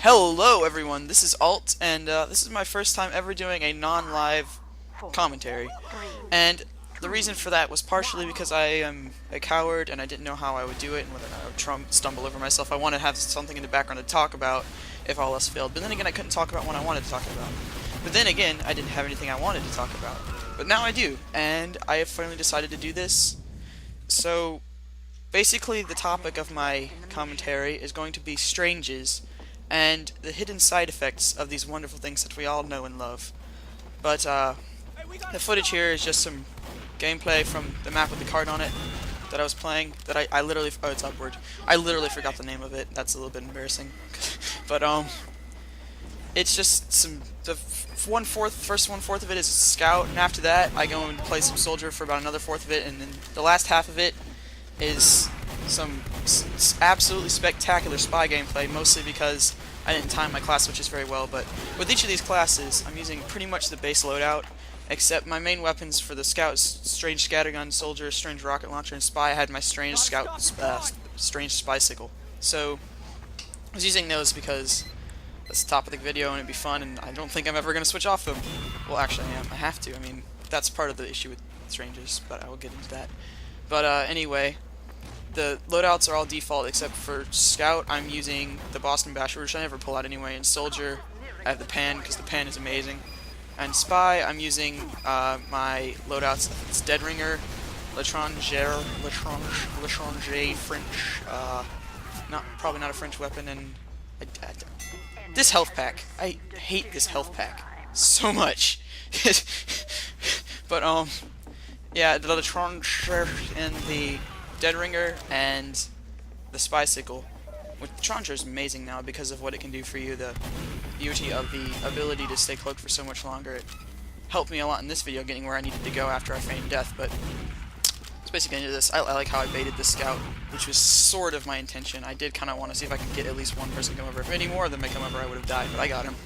Hello everyone, this is Alt, and this is my first time ever doing a non-live commentary. And the reason for that was partially because I am a coward and I didn't know how I would do it and whether or not I would stumble over myself. I wanted to have something in the background to talk about if all else failed. But then again, I couldn't talk about what I wanted to talk about. But then again, I didn't have anything I wanted to talk about. But now I do, and I have finally decided to do this. So, basically the topic of my commentary is going to be stranges and the hidden side effects of these wonderful things that we all know and love. But the footage here is just some gameplay from the map with the card on it that I was playing. That I literally oh, it's upward. I literally forgot the name of it. That's a little bit embarrassing. But it's just some first 1/4 of it is scout, and after that I go and play some soldier for about another fourth of it, and then the last half of it is some absolutely spectacular spy gameplay, mostly because I didn't time my class switches very well. But with each of these classes, I'm using pretty much the base loadout, except my main weapons for the scout is strange scattergun, soldier, strange rocket launcher, and spy. I had my strange strange spy sickle. So I was using those because that's the top of the video and it'd be fun, and I don't think I'm ever going to switch off them. Well, actually I am. I have to. I mean, that's part of the issue with strangers, but I will get into that. But anyway, the loadouts are all default except for Scout. I'm using the Boston Basher, which I never pull out anyway, and Soldier I have the Pan, because the Pan is amazing. And Spy, I'm using my loadouts. It's Dead Ringer, L'étranger, French, probably not a French weapon, and this health pack. I hate this health pack so much. But yeah, the L'étranger and the Dead Ringer and the Spy Sickle. With the L'étranger is amazing now because of what it can do for you, the beauty of the ability to stay cloaked for so much longer. It helped me a lot in this video getting where I needed to go after I feigned death, but it's basically into this. I like how I baited the scout, which was sort of my intention. I did kind of want to see if I could get at least one person to come over. If any more of them may come over, I would have died, but I got him.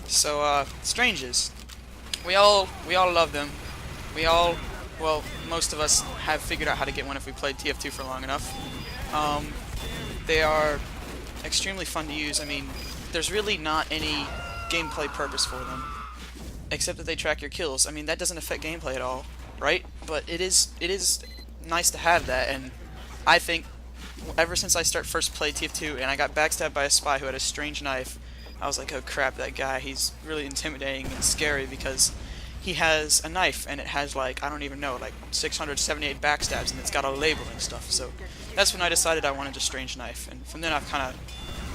So, Stranges. We all love them. Well, most of us have figured out how to get one if we played TF2 for long enough. They are extremely fun to use. I mean, there's really not any gameplay purpose for them, except that they track your kills. I mean, that doesn't affect gameplay at all, right? But it is nice to have that, and I think ever since I first played TF2 and I got backstabbed by a spy who had a strange knife, I was like, oh crap, that guy, he's really intimidating and scary because he has a knife and it has like, I don't even know, like 678 backstabs, and it's got a label and stuff. So that's when I decided I wanted a strange knife, and from then I've kind of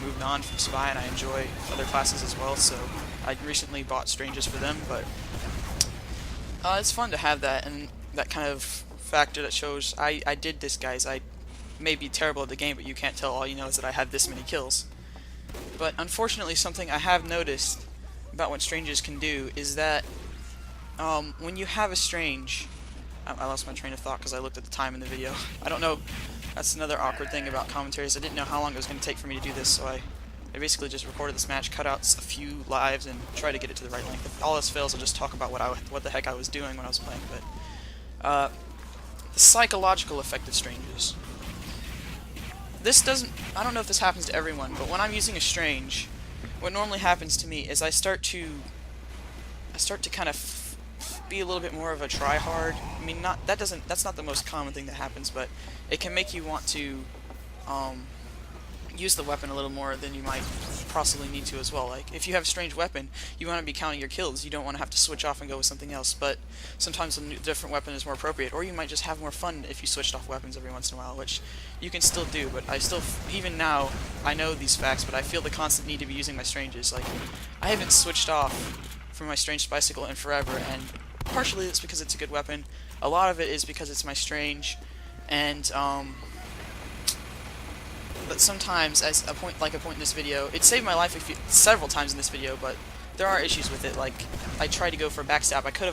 moved on from spy, and I enjoy other classes as well, so I recently bought stranges for them. But it's fun to have that, and that kind of factor that shows I did this, guys. I may be terrible at the game, but you can't tell. All you know is that I had this many kills. But unfortunately, something I have noticed about what stranges can do is that when you have a strange, I lost my train of thought because I looked at the time in the video. I don't know. That's another awkward thing about commentaries. I didn't know how long it was going to take for me to do this, so I basically just recorded this match, cut out a few lives, and try to get it to the right length. If all else fails, I'll just talk about what the heck I was doing when I was playing. But the psychological effect of strangers. This doesn't. I don't know if this happens to everyone, but when I'm using a strange, what normally happens to me is I start to kind of be a little bit more of a try-hard. I mean, that's not the most common thing that happens, but it can make you want to use the weapon a little more than you might possibly need to as well. Like, if you have a strange weapon, you want to be counting your kills. You don't want to have to switch off and go with something else, but sometimes a different weapon is more appropriate, or you might just have more fun if you switched off weapons every once in a while, which you can still do. But I still, even now, I know these facts, but I feel the constant need to be using my stranges. Like, I haven't switched off from my strange bicycle in forever, and partially it's because it's a good weapon. A lot of it is because it's my strange, and but sometimes, as a point in this video, it saved my life several times in this video, but there are issues with it. Like, I tried to go for a backstab. I probably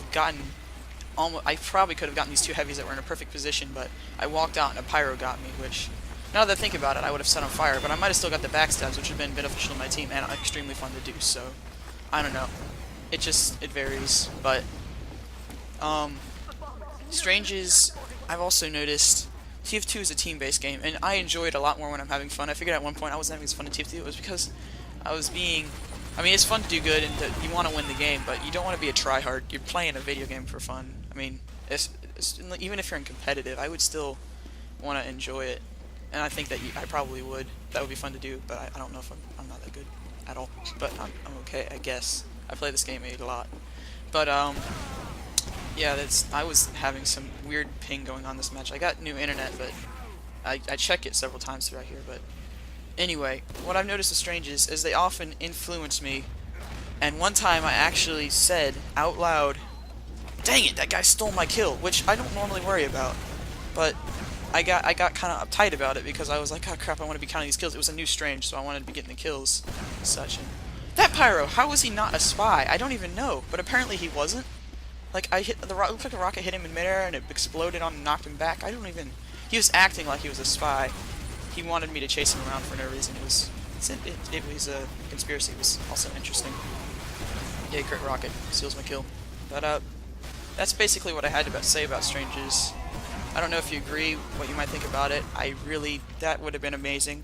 could have gotten these two heavies that were in a perfect position, but I walked out and a pyro got me, which, now that I think about it, I would have set on fire, but I might have still got the backstabs, which would have been beneficial to my team and extremely fun to do. So I don't know. It varies, but Stranges, I've also noticed, TF2 is a team-based game, and I enjoy it a lot more when I'm having fun. I figured at one point I wasn't having as fun in TF2, it was because I was being... I mean, it's fun to do good and you want to win the game, but you don't want to be a tryhard. You're playing a video game for fun. I mean, even if you're in competitive, I would still want to enjoy it. And I think that I probably would. That would be fun to do, but I don't know if I'm not that good at all. But I'm okay, I guess. I play this game a lot. But, yeah, I was having some weird ping going on this match. I got new internet, but I check it several times throughout here, but... Anyway, what I've noticed with Stranges is they often influence me, and one time I actually said out loud, "Dang it, that guy stole my kill," which I don't normally worry about, but I got kind of uptight about it because I was like, oh crap, I want to be counting these kills. It was a new Strange, so I wanted to be getting the kills and such. And that Pyro, how was he not a spy? I don't even know, but apparently he wasn't. Like, it looked like a rocket hit him in midair and it exploded on and knocked him back. I don't even... He was acting like he was a spy. He wanted me to chase him around for no reason. It was a conspiracy. It was also interesting. Yay, crit rocket. Seals my kill. But, that's basically what I had to say about Stranges. I don't know if you agree, what you might think about it. That would have been amazing.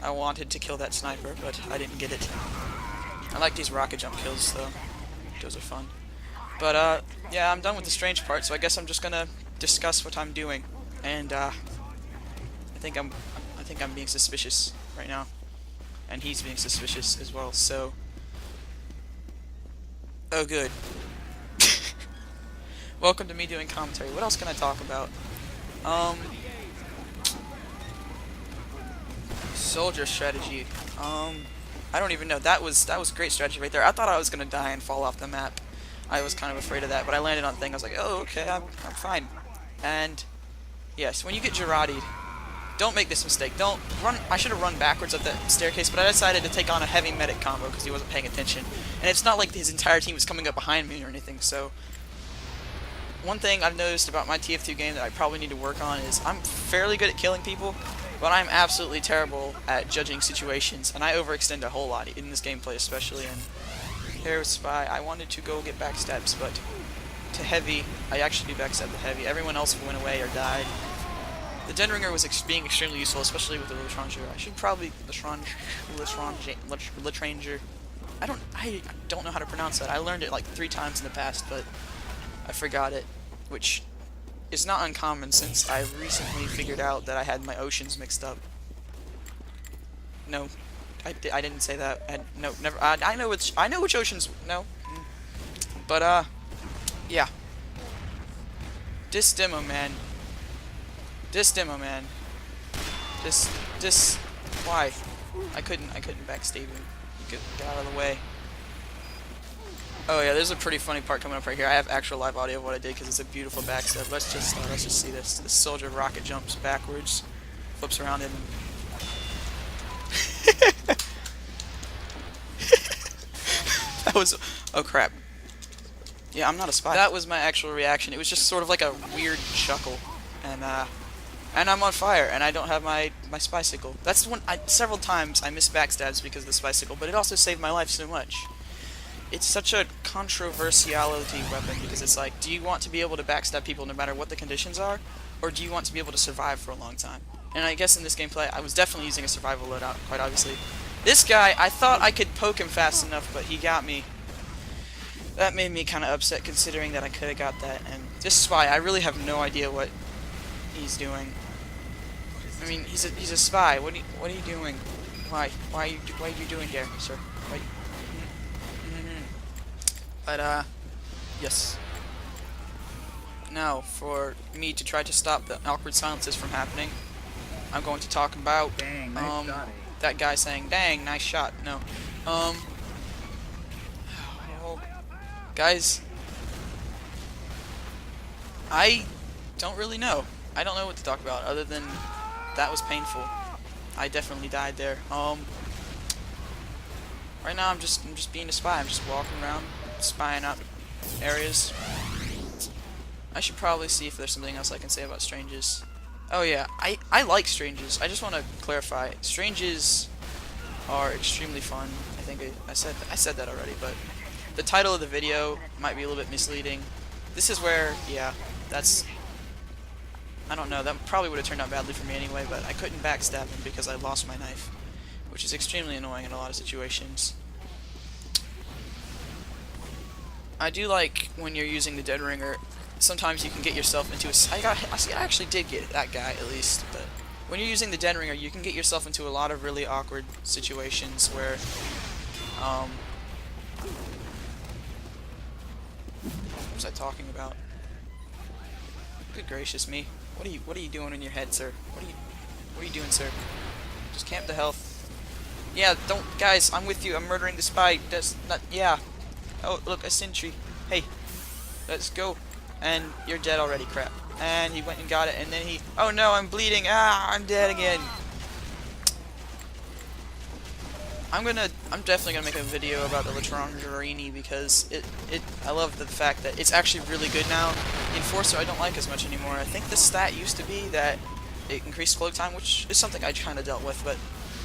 I wanted to kill that sniper, but I didn't get it. I like these rocket jump kills, though. Those are fun. But, yeah, I'm done with the Strange part, so I guess I'm just gonna discuss what I'm doing. And, I think I'm being suspicious right now. And he's being suspicious as well, so... Oh, good. Welcome to me doing commentary. What else can I talk about? Soldier strategy. I don't even know. That was great strategy right there. I thought I was gonna die and fall off the map. I was kind of afraid of that, but I landed on the thing. I was like, oh, okay, I'm fine. And yes, when you get Girardi'd, don't make this mistake. Don't run. I should have run backwards up that staircase, but I decided to take on a heavy medic combo because he wasn't paying attention. And it's not like his entire team was coming up behind me or anything. So one thing I've noticed about my TF2 game that I probably need to work on is I'm fairly good at killing people, but I'm absolutely terrible at judging situations, and I overextend a whole lot in this gameplay especially. And here's Spy. I wanted to go get backstabs, but to Heavy, I actually do backstab the Heavy. Everyone else went away or died. The Den Ringer was being extremely useful, especially with the Latranger. I should probably Latranger. I don't know how to pronounce that. I learned it like 3 times in the past, but I forgot it, which is not uncommon since I recently figured out that I had my oceans mixed up. No, I didn't say that. No, never. I know which oceans. No, but yeah. This demo man. Why? I couldn't backstab him. Get out of the way. Oh yeah, there's a pretty funny part coming up right here. I have actual live audio of what I did because it's a beautiful backstab. Let's just see this. This soldier rocket jumps backwards, flips around and that was... Oh crap. Yeah, I'm not a spy. That was my actual reaction. It was just sort of like a weird chuckle. And I'm on fire, and I don't have my spicicle. That's the one. Several times I missed backstabs because of the spicicle, but it also saved my life so much. It's such a controversiality weapon because it's like, do you want to be able to backstab people no matter what the conditions are, or do you want to be able to survive for a long time? And I guess in this gameplay, I was definitely using a survival loadout, quite obviously. This guy, I thought I could poke him fast enough, but he got me. That made me kind of upset considering that I could have got that. And this Spy, I really have no idea what he's doing. I mean, he's a spy. What are you doing? Why are you doing here, sir? Why? But yes. Now, for me to try to stop the awkward silences from happening, I'm going to talk about Dang, nice shot, that guy saying, "Dang, nice shot." No, well, guys, I don't really know. I don't know what to talk about other than that was painful. I definitely died there. Right now I'm just being a spy. I'm just walking around, spying out areas. I should probably see if there's something else I can say about Stranges. Oh yeah, I like Stranges. I just want to clarify. Stranges are extremely fun. I think I said that already, but the title of the video might be a little bit misleading. This is where, yeah, that's... I don't know, that probably would have turned out badly for me anyway, but I couldn't backstab him because I lost my knife. which is extremely annoying in a lot of situations. I do like when you're using the Dead Ringer, sometimes you can get yourself into I actually did get that guy at least, but when you're using the Dead Ringer, you can get yourself into a lot of really awkward situations where, what was I talking about? Good gracious me. What are you doing in your head, sir? What are you doing, sir? Just camp the health. Yeah, don't, guys, I'm with you. I'm murdering the spy. That's not, yeah. Oh, look, a sentry. Hey, let's go. And you're dead already, crap. And he went and got it, and then he... Oh no, I'm bleeding. Ah, I'm dead again. I'm definitely gonna make a video about the Latrongerini because I love the fact that it's actually really good now. The Enforcer I don't like as much anymore. I think the stat used to be that it increased cloak time, which is something I kind of dealt with, but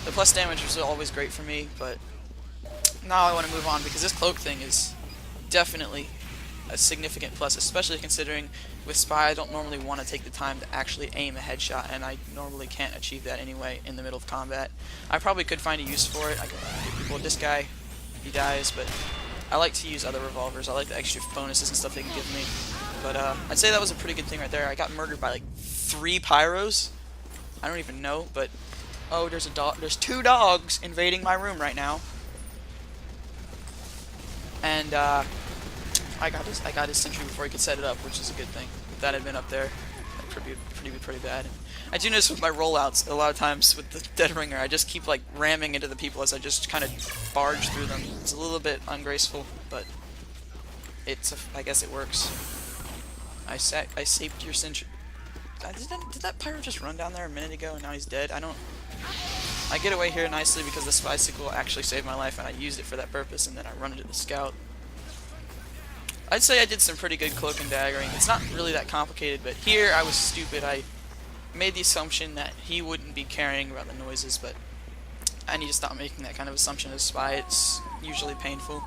the plus damage was always great for me. But now I want to move on because this cloak thing is definitely a significant plus, especially considering with Spy I don't normally want to take the time to actually aim a headshot, and I normally can't achieve that anyway in the middle of combat. I probably could find a use for it. I could give people, this guy, he dies, but I like to use other revolvers. I like the extra bonuses and stuff they can give me. But I'd say that was a pretty good thing right there. I got murdered by like 3 pyros. I don't even know, but oh, there's a dog. There's 2 dogs invading my room right now. And I got his sentry before he could set it up, which is a good thing. If that had been up there, that'd be pretty bad. I do notice with my rollouts, a lot of times with the Dead Ringer, I just keep like ramming into the people as I just kind of barge through them. It's a little bit ungraceful, but I guess it works. I saved your sentry. Did that pyro just run down there a minute ago and now he's dead? I get away here nicely because the bicycle actually saved my life and I used it for that purpose, and then I run into the scout. I'd say I did some pretty good cloak and daggering. It's not really that complicated, but here I was stupid. I made the assumption that he wouldn't be caring about the noises, but I need to stop making that kind of assumption as Spy. It's usually painful.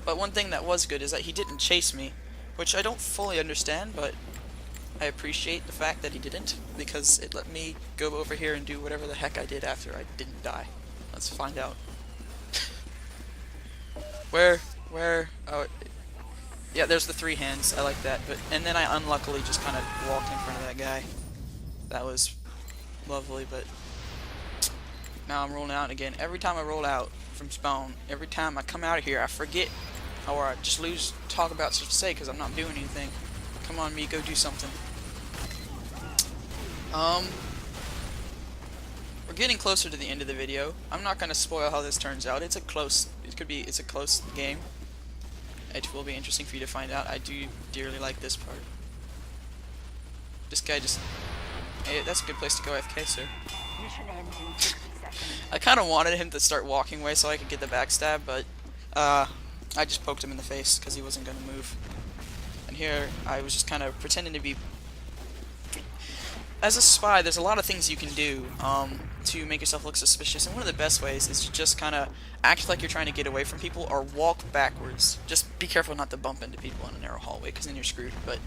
But one thing that was good is that he didn't chase me, which I don't fully understand, but I appreciate the fact that he didn't, because it let me go over here and do whatever the heck I did after I didn't die. Let's find out. Where? Oh, yeah, there's the 3 hands. I like that. And then I unluckily just kind of walked in front of that guy. That was lovely, but now I'm rolling out again. Every time I roll out from spawn, every time I come out of here, I forget, or I just lose talk about stuff to say because I'm not doing anything. Come on, me, go do something. We're getting closer to the end of the video. I'm not gonna spoil how this turns out. It's a close game. It will be interesting for you to find out. I do dearly like this part. This guy just... Hey, that's a good place to go, AFK, sir. I kind of wanted him to start walking away so I could get the backstab, but I just poked him in the face because he wasn't going to move. And here, I was just kind of pretending to be... As a spy, there's a lot of things you can do to make yourself look suspicious, and one of the best ways is to just kind of act like you're trying to get away from people or walk backwards. Just be careful not to bump into people in a narrow hallway, because then you're screwed. But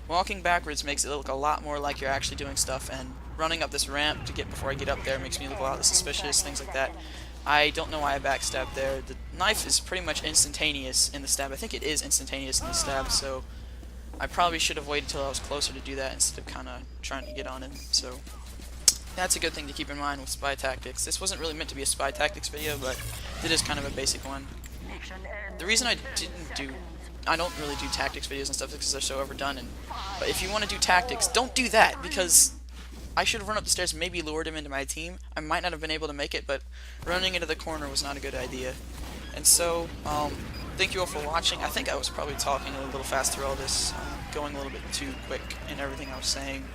walking backwards makes it look a lot more like you're actually doing stuff, and running up this ramp to get before I get up there makes me look a lot suspicious, things like that. I don't know why I backstabbed there. The knife is pretty much instantaneous in the stab. I think it is instantaneous in the stab, so I probably should have waited till I was closer to do that instead of kind of trying to get on him. So that's a good thing to keep in mind with spy tactics. This wasn't really meant to be a spy tactics video, but it is kind of a basic one. The reason I don't really do tactics videos and stuff is because they're so overdone. But if you want to do tactics, don't do that, because I should have run up the stairs and maybe lured him into my team. I might not have been able to make it, but running into the corner was not a good idea. And so, thank you all for watching. I think I was probably talking a little fast through all this, going a little bit too quick in everything I was saying.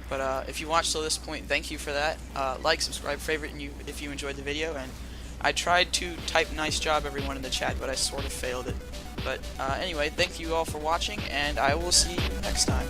But if you watched till this point, thank you for that. Like, subscribe, favorite if you enjoyed the video. And I tried to type nice job everyone in the chat, but I sort of failed it. But anyway, thank you all for watching, and I will see you next time.